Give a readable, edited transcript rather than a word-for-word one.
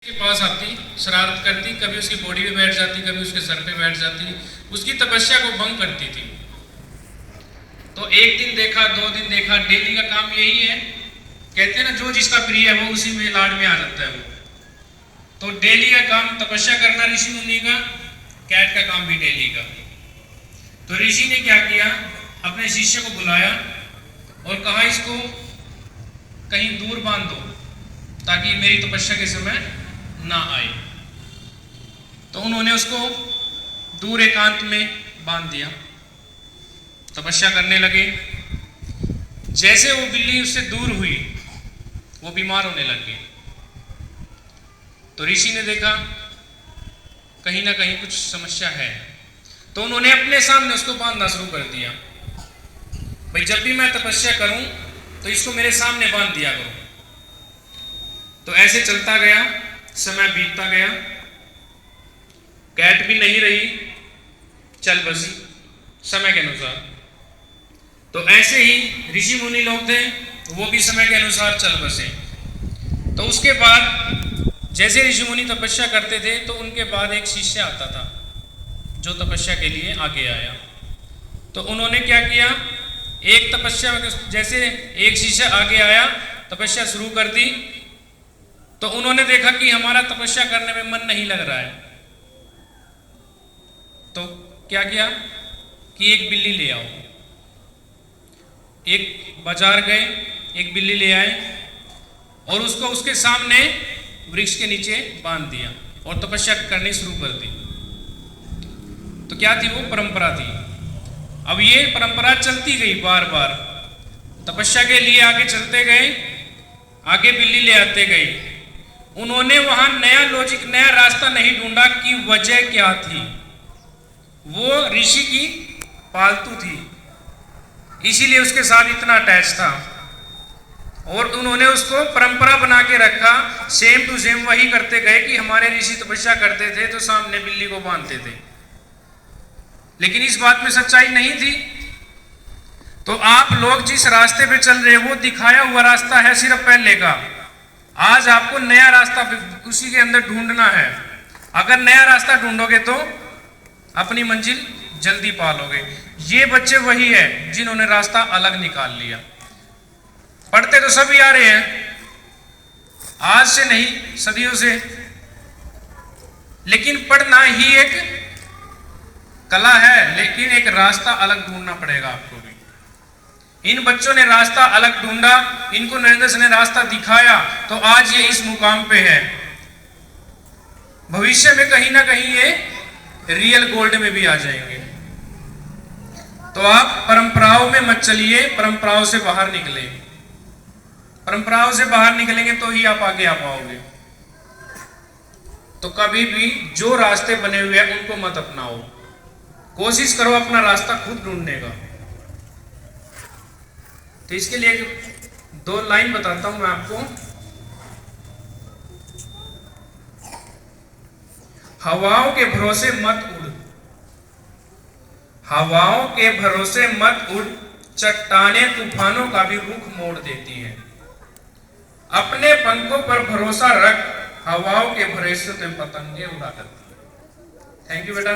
के पास आती, शरारत करती, कभी उसकी बॉडी पे बैठ जाती, कभी उसके सर पे बैठ जाती, उसकी तपस्या को भंग करती थी। तो एक दिन देखा, 2 दिन देखा, डेली का काम यही है। कहते हैं ना, जो जिसका प्रिय है वो उसी में लाड में आ जाता है वो। तो डेली का काम तपस्या करना ऋषि मुनि का, कैट का काम भी डेली का। तो ऋषि ने क्या किया, अपने शिष्य को बुलाया और कहा इसको कहीं दूर बांध दो ताकि मेरी तपस्या के समय ना आए। तो उन्होंने उसको दूर एकांत में बांध दिया, तपस्या करने लगे। जैसे वो बिल्ली उससे दूर हुई, वो बीमार होने लग गई। तो ऋषि ने देखा कहीं ना कहीं कुछ समस्या है, तो उन्होंने अपने सामने उसको बांधना शुरू कर दिया। भाई जब भी मैं तपस्या करूं तो इसको मेरे सामने बांध दिया करो। तो ऐसे चलता गया, समय बीतता गया, कैट भी नहीं रही, चल बसी समय के अनुसार। तो ऐसे ही ऋषि मुनि लोग थे, वो भी समय के अनुसार चल बसे। तो उसके बाद जैसे ऋषि मुनि तपस्या करते थे, तो उनके बाद एक शिष्य आता था जो तपस्या के लिए आगे आया। तो उन्होंने क्या किया, एक तपस्या जैसे एक शिष्य आगे आया, तपस्या शुरू कर दी। तो उन्होंने देखा कि हमारा तपस्या करने में मन नहीं लग रहा है। तो क्या किया कि एक बिल्ली ले आओ। एक बाजार गए, एक बिल्ली ले आए और उसको उसके सामने वृक्ष के नीचे बांध दिया और तपस्या करनी शुरू कर दी। तो क्या थी वो परंपरा थी। अब ये परंपरा चलती गई, बार बार तपस्या के लिए आगे चलते गए, आगे बिल्ली ले आते गए। उन्होंने वहां नया लॉजिक, नया रास्ता नहीं ढूंढा कि वजह क्या थी। वो ऋषि की पालतू थी, इसीलिए उसके साथ इतना अटैच था और उन्होंने उसको परंपरा बना के रखा। सेम टू सेम वही करते गए कि हमारे ऋषि तपस्या करते थे तो सामने बिल्ली को बांधते थे, लेकिन इस बात में सच्चाई नहीं थी। तो आप लोग जिस रास्ते पे चल रहे हो वो दिखाया हुआ रास्ता है सिर्फ पहले का। आज आपको नया रास्ता उसी के अंदर ढूंढना है। अगर नया रास्ता ढूंढोगे तो अपनी मंजिल जल्दी पालोगे। ये बच्चे वही है जिन्होंने रास्ता अलग निकाल लिया। पढ़ते तो सभी आ रहे हैं, आज से नहीं सदियों से, लेकिन पढ़ना ही एक कला है, लेकिन एक रास्ता अलग ढूंढना पड़ेगा आपको भी। इन बच्चों ने रास्ता अलग ढूंढा, इनको नरेंद्र सिंह ने रास्ता दिखाया, तो आज ये इस मुकाम पे है। भविष्य में कहीं ना कहीं ये रियल गोल्ड में भी आ जाएंगे। तो आप परंपराओं में मत चलिए, परंपराओं से बाहर निकले। परंपराओं से बाहर निकलेंगे तो ही आप आगे आ पाओगे। तो कभी भी जो रास्ते बने हुए हैं उनको मत अपनाओ, कोशिश करो अपना रास्ता खुद ढूंढने का। तो इसके लिए 2 लाइन बताता हूं मैं आपको। हवाओं के भरोसे मत उड़, हवाओं के भरोसे मत उड़, चट्टानें तूफानों का भी रुख मोड़ देती हैं। अपने पंखों पर भरोसा रख, हवाओं के भरोसे से पतंगे उड़ा करती है। थैंक यू बेटा।